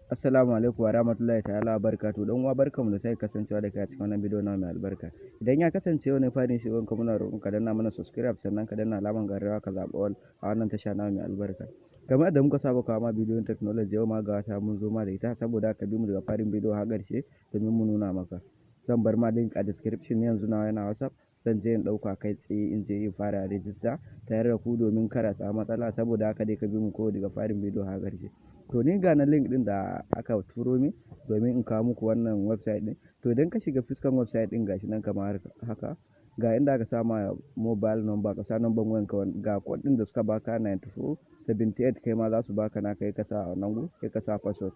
Assalamu alaikum wa rahmatullahi ta'ala wa barakatuh. Dan uwa barkamu da sake kasancewa da kai a cikin wannan bidiyo na mai albarka. Idan ya kasance wani farin shigon ka muna roƙon ka danna mana subscribe sannan ka danna alaman garrawa ka zaɓa all a wannan tasha na mai albarka. Kamar yadda muka saba kawo ma bidiyon technology yau ma ga wata mun zo ma da ita saboda ka bi mu daga farin bidiyo har ƙarshe domin mu nuna maka. Zan bar ma link a description yanzu na yana WhatsApp. Zan je in ɗauka kai tsaye in je in fara register tare da ku domin kada samu matsala saboda haka dai ka bi mu ko daga farin bidiyo har ƙarshe. To ni ga na link ɗin da aka turo min domin in kawo muku wannan website ɗin. To idan ka shiga fuskan website ɗin gashi nan kamar haka, ga inda aka sa ma mobile number ka sa number wayanka, ga code ɗin da suka baka 9478 kai ma za su baka naka kai ka sa a wannan guri, kai ka sa password.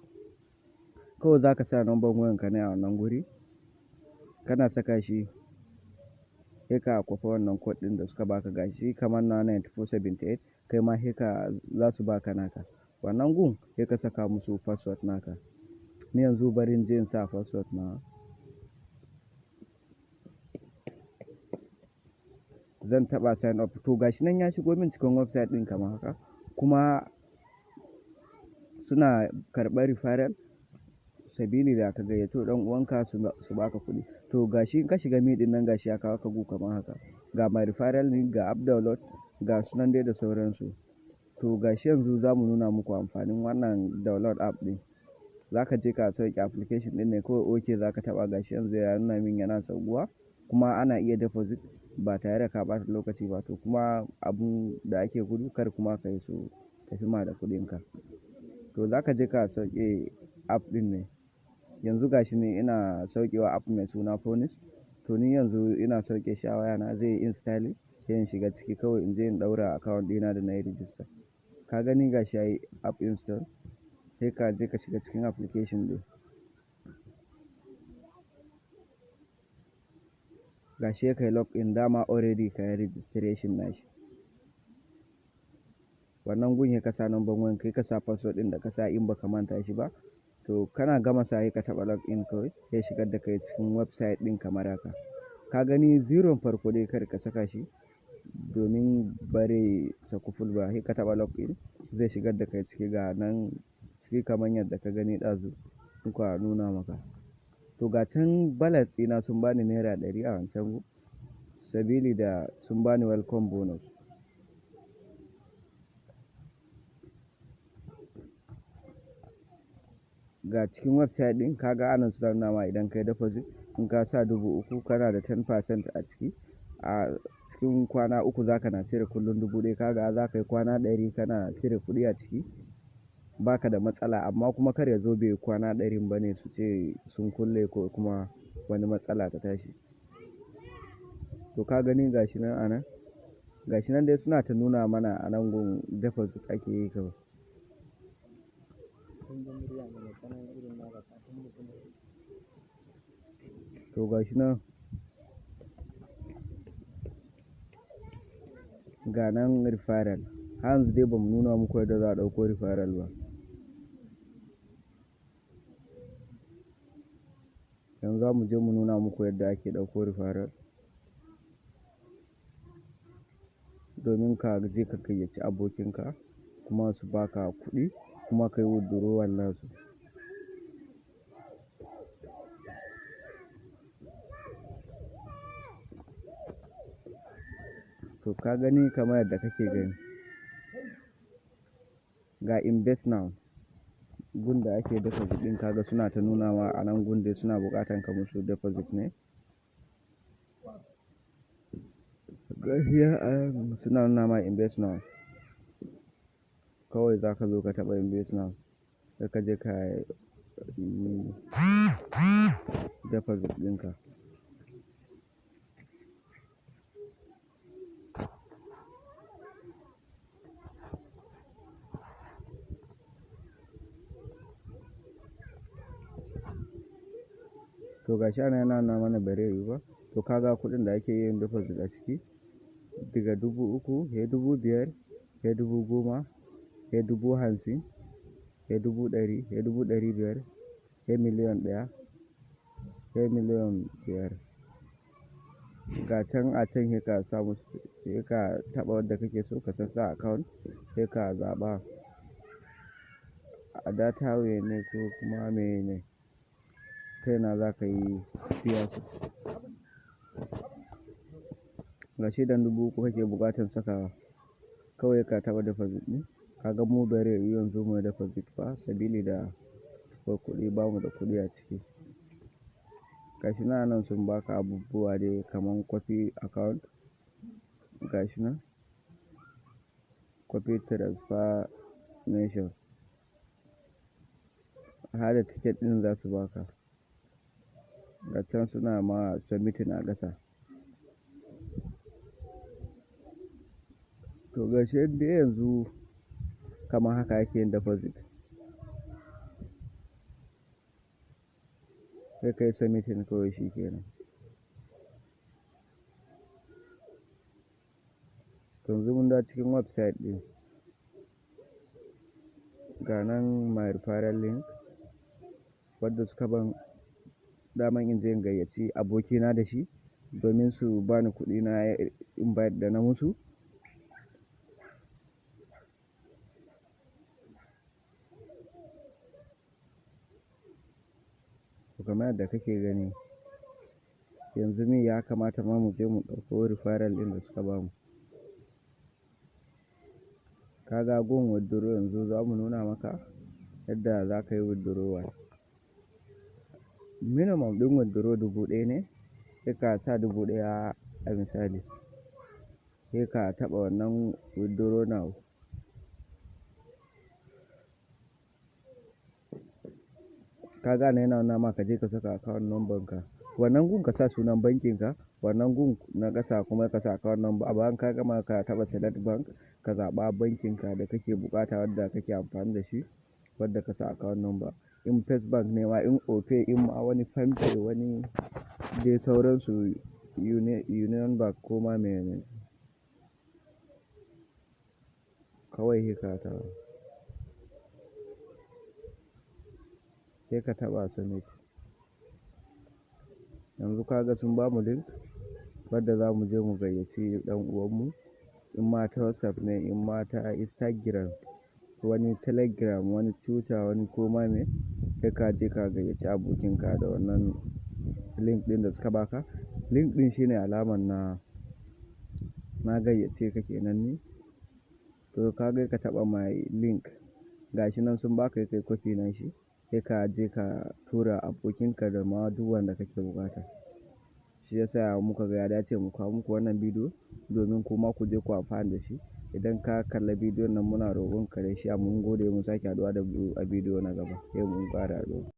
Kawai za ka sa number wayanka ne a wannan guri, kana saka shi sai ka kwafa wannan code ɗin da suka baka gashi kamar na 9478 kai ma sai ka za su baka naka. Wannan gun sai ka saka musu password naka. Ni yanzu bari in je in sa password na. Zan taɓa sign up. To gashi nan ya shigo min cikin website ɗin kamar haka, kuma suna karɓar referral sabili da ka gayyato ɗan uwanka su baka kuɗi. To gashi in ka shiga mi ɗin nan gashi ya kawo ka gu kamar haka, ga my referral link, ga app download, ga sunan dai da sauransu. To gashi yanzu za mu nuna muku amfanin wannan download app ɗin. Za ka je ka sauke application ɗin ne kawai OK za ka taɓa gashi yanzu ya nuna min yana sauƙuwa kuma ana iya deposit ba tare da ka ɓata lokaci ba. To kuma abun da ake gudu kar kuma ka yi su tafi ma da kuɗinka. To za ka je ka sauke app ɗin ne. Yanzu gashi ne ina saukewa app mai suna Phoenix. To ni yanzu ina sauke shi a wayana, zai yi installing sai in shiga ciki kawai in je in ɗaura account ɗina da na yi register. Ka gani gashi yayi app install, sai ka je ka shiga cikin application ɗin. Gashi ya kai login, dama already ka yi registration nashi. Wannan gun ya kasa number wayan kai ka sa password ɗin da ka sa in baka manta shi ba. To kana gama sa ka taɓa login kawai sai shigar da kai cikin website ɗin kamar haka. Ka gani zero farko dai kar ka saka shi domin bare saku full ba, sai ka taɓa login zai shigar da kai ciki, ga nan ciki kamar yadda ka gani ɗazu muka nuna maka. To ga can balance ɗina sun bani naira 100 a wancan gu sabili da sun bani welcome bonus. Ga cikin website ɗin kaga anan suna nuna ma idan kai deposit in ka sa 3000 kana da 10% a ciki. A cikin kwana uku za ka na cire kullum 1000, kaga za ka yi kwana 100 kana cire kuɗi a ciki baka da matsala. Amma kuma kar ya zo bai kwana 100 bane su ce sun kulle ko kuma wani matsala ta tashi. To ka gani gashi nan anan, gashi nan dai suna ta nuna mana a nan gun deposit ake yi kawai. To gashi nan ga nan referral, har yanzu dai bamu nuna muku yadda za a ɗauko referral ba. Yanzu za mu je mu nuna muku yadda ake ɗauko referral domin ka je ka gayyaci abokinka kuma su baka kuɗi kuma ka yi withdrawal nasu. To ka gani kamar yadda kake gani, ga invest now gun da ake deposit ɗin kaga suna ta nuna ma a nan gun dai suna buƙatan ka musu deposit ne. Gaskiya suna nuna ma invest now, kawai za ka zo ka taɓa invest now sai ka je ka yi deposit ɗinka. To gashi ana yana nuna mana bare yiwu ba. To kaga kuɗin da ake yin deposit a ciki daga 3000 sai 5000 sai 10000 sai 50,000 sai 100,000 sai 500,000 sai 1,000,000 sai 500,000. Ga can a can sai ka sa musu, sai ka taɓa wadda kake so ka sassa account sai ka zaɓa a dataway ne ko kuma meye ne, ta ina za ka yi biya su. Gashi idan 3000 kake buƙatar sakawa, kawai ka taɓa deposit ɗin. Kaga mu bare yiwu yanzu muyi deposit ba sabili da akwai kuɗi, bamu da kuɗi a ciki. Gashi nan anan sun baka abubuwa dai kaman copy account, gashi nan copy transfer nation, har ticket ɗin za su baka. Ga can suna ma submitting a ƙasa. To gashi nan dai yanzu kaman haka ake yin deposit. Sai kayi submitting kawai shikenan. To yanzu mun dawo cikin website ɗin. Ga nan my referral link, wadda suka ban daman in je in gayyaci abokina da shi domin su bani kuɗi na invite da na musu. To kamar yadda kake gani, yanzu me ya kamata ma mu je mu ɗauko referral ɗin da suka bamu. Kaga gun withdraw yanzu za mu nuna maka yadda za ka yi withdrawal. Minimum ɗin withdraw 1000 ne, sai ka sa 1000 a misali. Sai ka taɓa wannan withdraw now. Kaga nan yana nuna ma ka je ka saka account number ka. Wannan gun ka sa sunan bankin ka, wannan gun na ƙasa kuma ka sa account number. A bayan ka gama ka taɓa select bank, ka zaɓa bankin ka da kake buƙata wadda kake amfani da shi, wadda ka sa account number. In First Bank ne ma, in Opay, in ma wani Palmpay, wani dai sauransu, Union Bank ko ma meye ne. Kawai sai ka taɓa submit. Yanzu kaga sun bamu link wadda za mu je mu gayyaci ɗan uwanmu. In ma ta WhatsApp ne, in ma ta Instagram, wani Telegram, wani Twitter, wani ko ma me, sai ka je ka gayyaci abokinka da wannan link ɗin da suka baka. Link ɗin shine alaman na gayyace ka kenan ni. To kaga ka taɓa my link, gashi nan sun baka, sai kayi copy nashi, sai ka je ka tura abokinka da ma duk wanda kake buƙata. Shi yasa muka ga ya dace mu kawo muku wannan bidiyo domin kuma ku je ku amfana da shi. Idan ka kalla bidiyon nan muna roƙon ka da shi, mun gode, mun sake haɗuwa da a bidiyo na gaba. Sai mun ƙara haɗuwa.